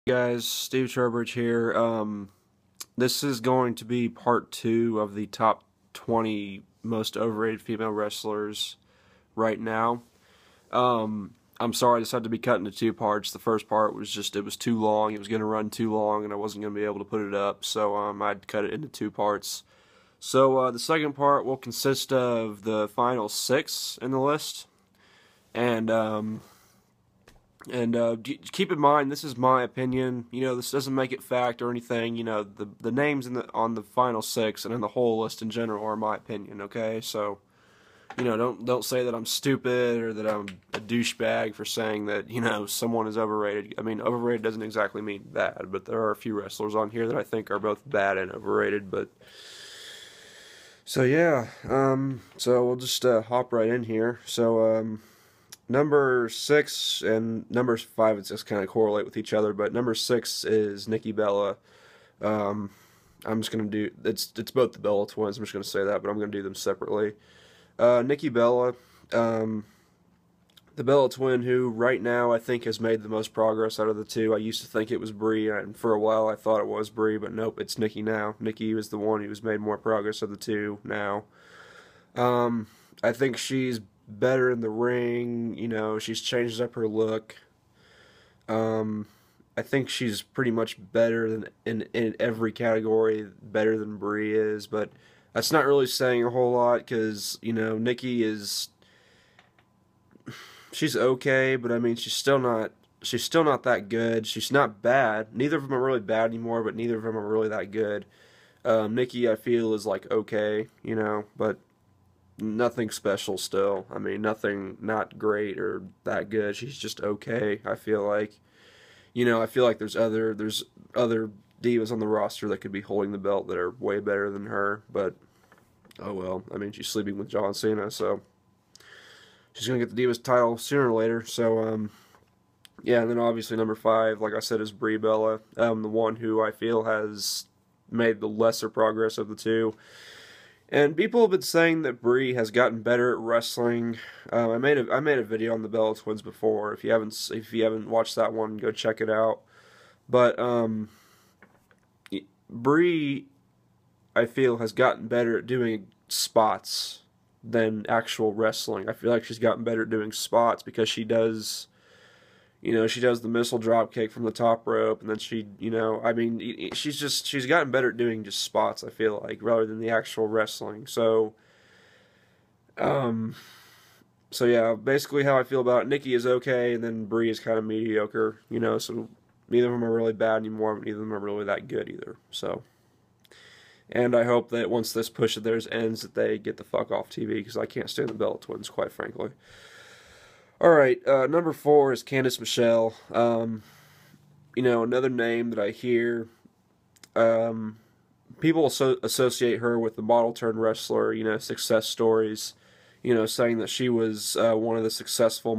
Guys, Steve Trowbridge here. This is going to be part 2 of the top 20 most overrated female wrestlers right now. I'm sorry this had to be cut into 2 parts. The first part was just, it was too long. It was going to run too long and I wasn't going to be able to put it up, so I'd cut it into 2 parts. So the second part will consist of the final 6 in the list. And keep in mind, this is my opinion. You know, this doesn't make it fact or anything. You know, the names on the final 6 and in the whole list in general are my opinion. Okay, so you know, don't say that I'm stupid or that I'm a douchebag for saying that, you know, someone is overrated. I mean, overrated doesn't exactly mean bad, but there are a few wrestlers on here that I think are both bad and overrated. But so yeah, so we'll just hop right in here. So number 6 and number 5, it's just kind of correlate with each other, but number 6 is Nikki Bella. I'm just gonna do it's both the Bella twins. I'm just gonna say that, but I'm gonna do them separately. Nikki Bella, the Bella twin, who right now I think has made the most progress out of the 2. I used to think it was Brie, and for a while I thought it was Brie, but nope, it's Nikki now. Nikki was the one who's made more progress of the 2 now. I think she's better in the ring. You know, she's changed up her look. I think she's pretty much better than in every category, better than Brie is, but that's not really saying a whole lot because, you know, Nikki is, she's okay, but I mean she's still not that good. She's not bad. Neither of them are really bad anymore, but neither of them are really that good. Nikki, I feel, is like okay, you know, but nothing special still. I mean, nothing, not great or that good. She's just okay, I feel like. You know, I feel like there's other divas on the roster that could be holding the belt that are way better than her, but oh well. I mean, she's sleeping with John Cena, so she's gonna get the Divas title sooner or later. So yeah, and then obviously number 5, like I said, is Brie Bella, the one who I feel has made the lesser progress of the 2. And people have been saying that Brie has gotten better at wrestling. I made a video on the Bella Twins before. If you haven't watched that one, go check it out. But Brie, I feel, has gotten better at doing spots than actual wrestling. I feel like she's gotten better at doing spots because she does, you know, she does the missile drop kick from the top rope, and then she, you know, I mean, she's gotten better at doing just spots, I feel like, rather than the actual wrestling. So, so yeah, basically how I feel about it, Nikki is okay, and then Brie is kind of mediocre, you know, so neither of them are really bad anymore, but neither of them are really that good either, so. And I hope that once this push of theirs ends, that they get the fuck off TV, because I can't stand the Bella Twins, quite frankly. Alright, number 4 is Candice Michelle. You know, another name that I hear, people associate her with the model-turned wrestler, you know, success stories, you know, saying that she was one of the successful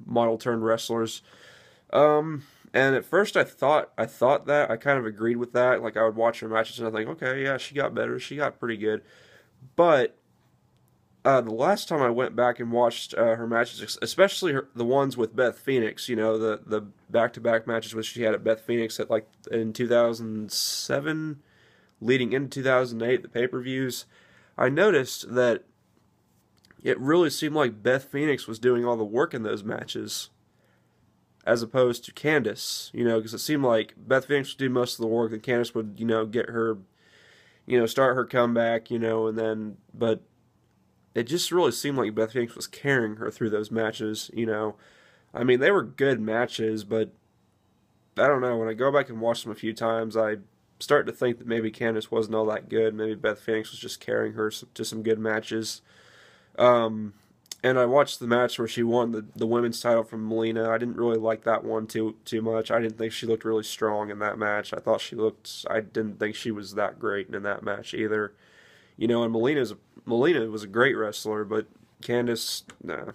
model-turned wrestlers. And at first I thought that, I kind of agreed with that, like I would watch her matches and I think, okay, yeah, she got better, she got pretty good, but the last time I went back and watched her matches, especially the ones with Beth Phoenix, you know, the back-to-back matches which she had at Beth Phoenix at, like, in 2007, leading into 2008, the pay-per-views, I noticed that it really seemed like Beth Phoenix was doing all the work in those matches, as opposed to Candice, you know, because it seemed like Beth Phoenix would do most of the work, and Candice would, you know, get her, you know, start her comeback, you know, and then, but it just really seemed like Beth Phoenix was carrying her through those matches, you know. I mean, they were good matches, but I don't know, when I go back and watch them a few times, I start to think that maybe Candice wasn't all that good. Maybe Beth Phoenix was just carrying her to some good matches. And I watched the match where she won the women's title from Melina. I didn't really like that one too much. I didn't think she looked really strong in that match. I didn't think she was that great in that match either. You know, and Melina was a great wrestler, but Candice, nah.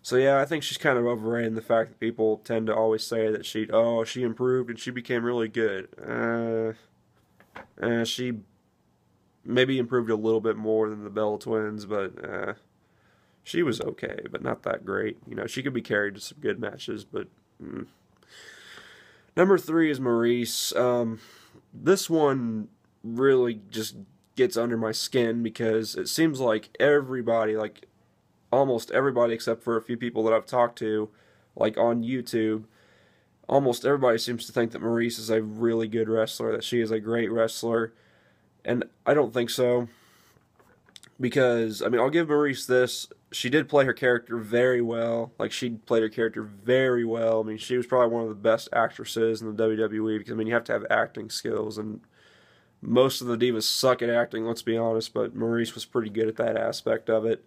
So yeah, I think she's kind of overrated in the fact that people tend to always say that she improved and she became really good. She maybe improved a little bit more than the Bella Twins, but she was okay, but not that great. You know, she could be carried to some good matches, but Number 3 is Maryse. This one really just gets under my skin because it seems like everybody, like almost everybody except for a few people that I've talked to, like on YouTube, almost everybody seems to think that Maryse is a really good wrestler, that she is a great wrestler, and I don't think so. Because, I mean, I'll give Maryse this. She did play her character very well. Like, she played her character very well. I mean, she was probably one of the best actresses in the WWE because, I mean, you have to have acting skills, and most of the divas suck at acting, let's be honest, but Maryse was pretty good at that aspect of it,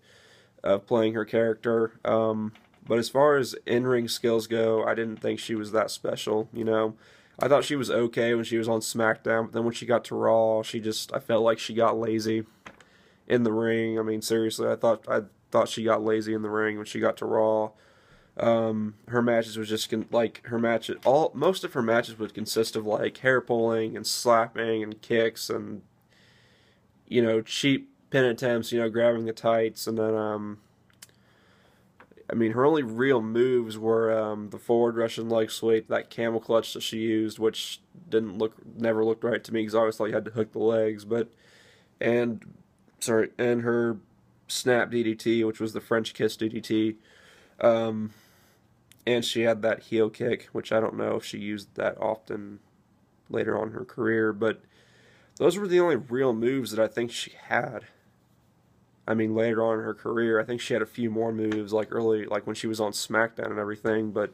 of playing her character. But as far as in-ring skills go, I didn't think she was that special, you know. I thought she was okay when she was on SmackDown, but then when she got to Raw, I felt like she got lazy in the ring. I mean, seriously, I thought she got lazy in the ring when she got to Raw. Her matches was just most of her matches would consist of like hair pulling and slapping and kicks and, you know, cheap pin attempts, you know, grabbing the tights, and then I mean, her only real moves were the forward Russian leg sweep, that camel clutch that she used, which never looked right to me because obviously you had to hook the legs, and her snap DDT, which was the French kiss DDT, and she had that heel kick, which I don't know if she used that often later on in her career, but those were the only real moves that I think she had. I mean, later on in her career, I think she had a few more moves, like when she was on SmackDown and everything, but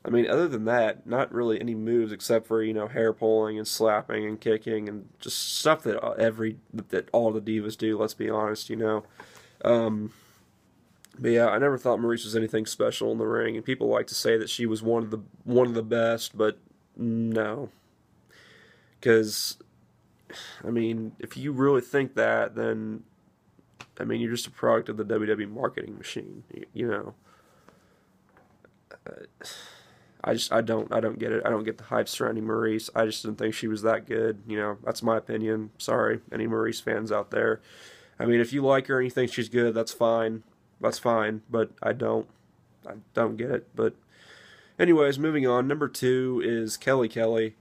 I mean, other than that, not really any moves except for, you know, hair pulling and slapping and kicking and just stuff that all the divas do, let's be honest, you know. But yeah, I never thought Maryse was anything special in the ring, and people like to say that she was one of the best, but no. Because, I mean, if you really think that, then, I mean, you're just a product of the WWE marketing machine, you know. I don't get it. I don't get the hype surrounding Maryse. I just didn't think she was that good. You know, that's my opinion. Sorry, any Maryse fans out there. I mean, if you like her and you think she's good, that's fine. That's fine. But I don't get it. But anyways, moving on. Number 2 is Kelly Kelly.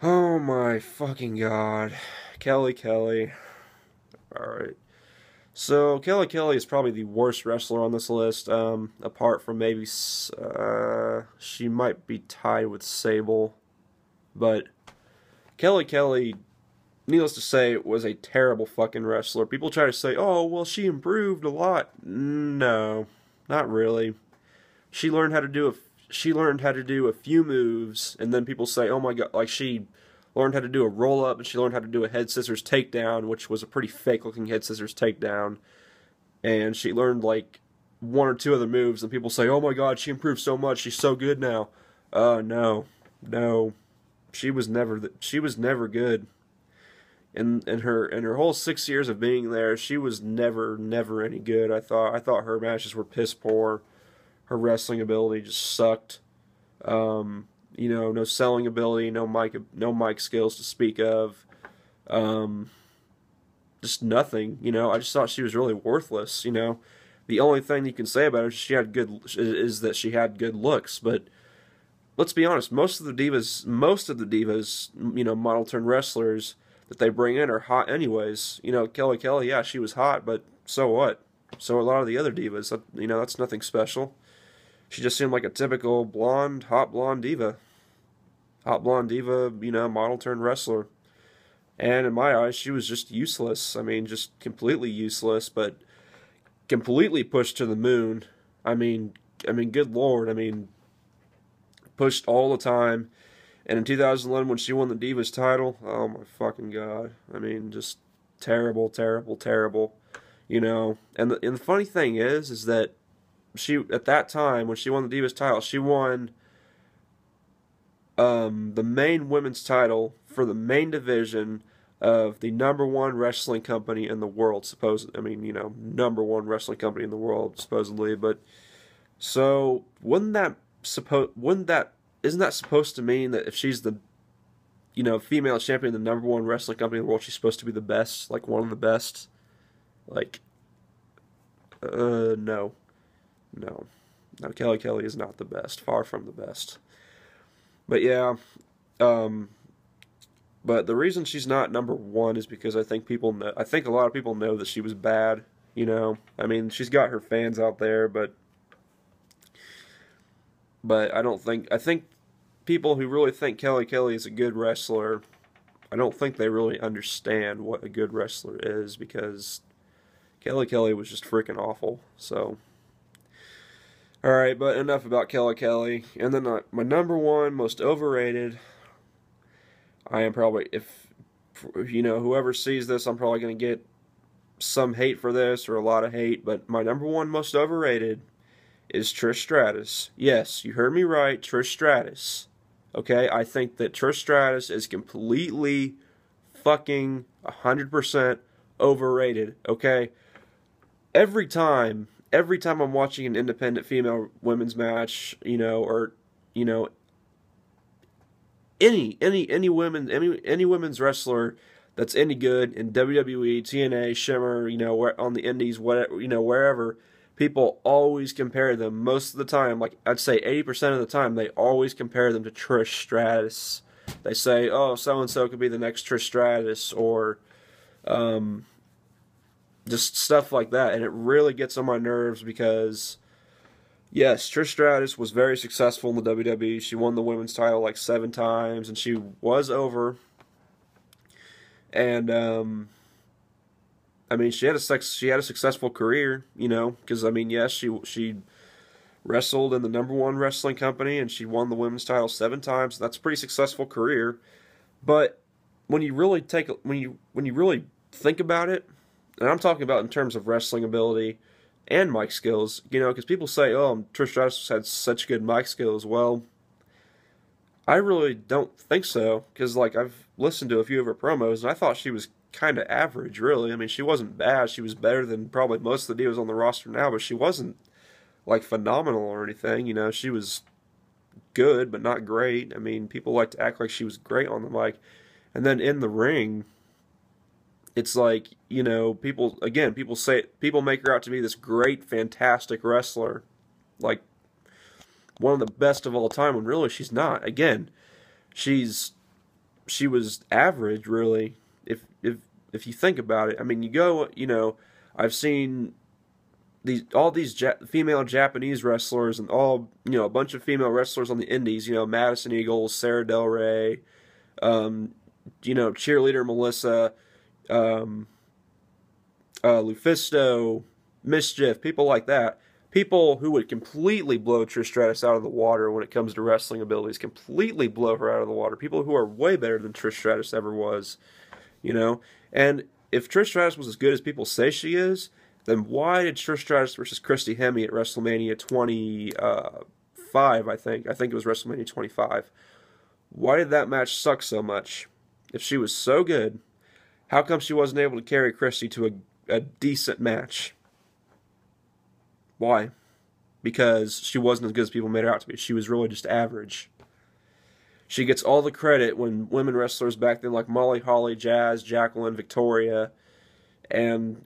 Oh my fucking god. Kelly Kelly. Alright. So, Kelly Kelly is probably the worst wrestler on this list, apart from maybe, she might be tied with Sable, but Kelly Kelly, needless to say, was a terrible fucking wrestler. People try to say, oh, well, she improved a lot. No, not really. She learned how to do a few moves, and then people say, oh my god, like she learned how to do a roll-up, and she learned how to do a head scissors takedown, which was a pretty fake-looking head scissors takedown. And she learned, like, 1 or 2 other moves, and people say, oh my god, she improved so much, she's so good now. No. She was never good. In her whole 6 years of being there, she was never any good. I thought her matches were piss poor. Her wrestling ability just sucked. You know, no selling ability, no mic skills to speak of, just nothing. You know, I just thought she was really worthless. You know, the only thing you can say about her is that she had good looks. But let's be honest, most of the divas, you know, model turn wrestlers that they bring in are hot anyways. You know, Kelly Kelly, yeah, she was hot, but so what? So a lot of the other divas, you know, that's nothing special. She just seemed like a typical hot blonde diva. Hot blonde diva, you know, model turned wrestler. And in my eyes, she was just useless. I mean, just completely useless, but completely pushed to the moon. I mean, good lord. I mean, pushed all the time. And in 2011, when she won the Divas title, oh my fucking god. I mean, just terrible, terrible, terrible. You know, and the funny thing is that she, at that time, when she won the Divas title, she won the main women's title for the main division of the #1 wrestling company in the world, I mean, you know, #1 wrestling company in the world, supposedly, but, so, isn't that supposed to mean that if she's the, you know, female champion of the #1 wrestling company in the world, she's supposed to be the best, like, one of the best? Like, no. No, Kelly Kelly is not the best. Far from the best. But yeah, um, but the reason she's not number one is because I think people know. I think a lot of people know that she was bad. You know, I mean, she's got her fans out there, but I don't think. I think people who really think Kelly Kelly is a good wrestler, I don't think they really understand what a good wrestler is, because Kelly Kelly was just freaking awful. So, all right, but enough about Kelly Kelly. And then my number one most overrated. I am probably, if you know, whoever sees this, I'm probably going to get some hate for this, or a lot of hate. But my number one most overrated is Trish Stratus. Yes, you heard me right, Trish Stratus. Okay, I think that Trish Stratus is completely fucking 100% overrated. Okay, every time I'm watching an independent female women's match, you know, or you know, any women's wrestler that's any good in WWE, TNA, Shimmer, you know, where on the Indies, whatever, you know, wherever, people always compare them. Most of the time, like I'd say 80% of the time, they always compare them to Trish Stratus. They say, oh, so and so could be the next Trish Stratus, or just stuff like that, and it really gets on my nerves because, yes, Trish Stratus was very successful in the WWE. She won the women's title like 7 times, and she was over. And I mean, she had a successful career, you know, because I mean, yes, she wrestled in the #1 wrestling company, and she won the women's title 7 times. That's a pretty successful career. But when you really when you really think about it, and I'm talking about in terms of wrestling ability and mic skills, you know, because people say, oh, Trish Stratus had such good mic skills. Well, I really don't think so, because like I've listened to a few of her promos, and I thought she was kind of average, really. I mean, she wasn't bad. She was better than probably most of the divas on the roster now, but she wasn't like phenomenal or anything. You know, she was good, but not great. I mean, people like to act like she was great on the mic, and then in the ring, it's like, you know, people make her out to be this great, fantastic wrestler, like one of the best of all time, when really she's not. Again, she was average, really, if you think about it. I mean, you know, I've seen all these female Japanese wrestlers, and all, you know, a bunch of female wrestlers on the indies, you know, Madison Eagles, Sarah Del Rey, you know, cheerleader Melissa, Lufisto, Mischief, people like that. People who would completely blow Trish Stratus out of the water when it comes to wrestling abilities, completely blow her out of the water. People who are way better than Trish Stratus ever was, you know. And if Trish Stratus was as good as people say she is, then why did Trish Stratus versus Christy Hemme at WrestleMania 25, I think it was WrestleMania 25, why did that match suck so much? If she was so good, how come she wasn't able to carry Christy to a decent match? Why? Because she wasn't as good as people made her out to be. She was really just average. She gets all the credit when women wrestlers back then, like Molly Holly, Jazz, Jacqueline, Victoria, and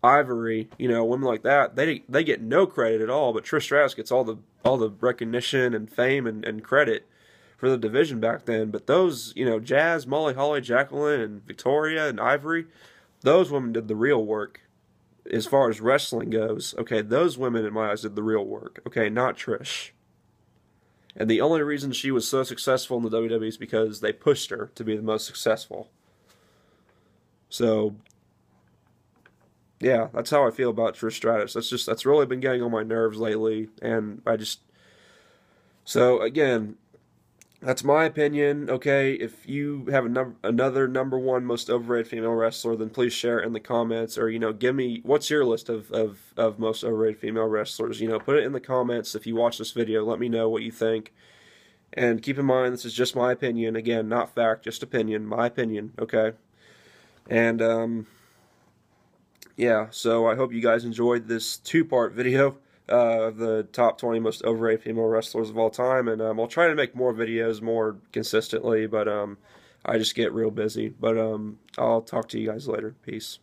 Ivory, you know, women like that, they get no credit at all. But Trish Stratus gets all the recognition and fame and credit for the division back then. But those, you know, Jazz, Molly Holly, Jacqueline, and Victoria, and Ivory, those women did the real work. As far as wrestling goes, okay, those women in my eyes did the real work, okay, not Trish. And the only reason she was so successful in the WWE is because they pushed her to be the most successful. So, yeah, that's how I feel about Trish Stratus. That's really been getting on my nerves lately, and so again, that's my opinion, okay? If you have another #1 most overrated female wrestler, then please share it in the comments, or, you know, give me, what's your list of most overrated female wrestlers? You know, put it in the comments if you watch this video. Let me know what you think. And keep in mind, this is just my opinion. Again, not fact, just opinion. My opinion, okay? And, yeah, so I hope you guys enjoyed this 2-part video of the top 20 most overrated female wrestlers of all time, and I'll try to make more videos more consistently, but I just get real busy. But I'll talk to you guys later. Peace.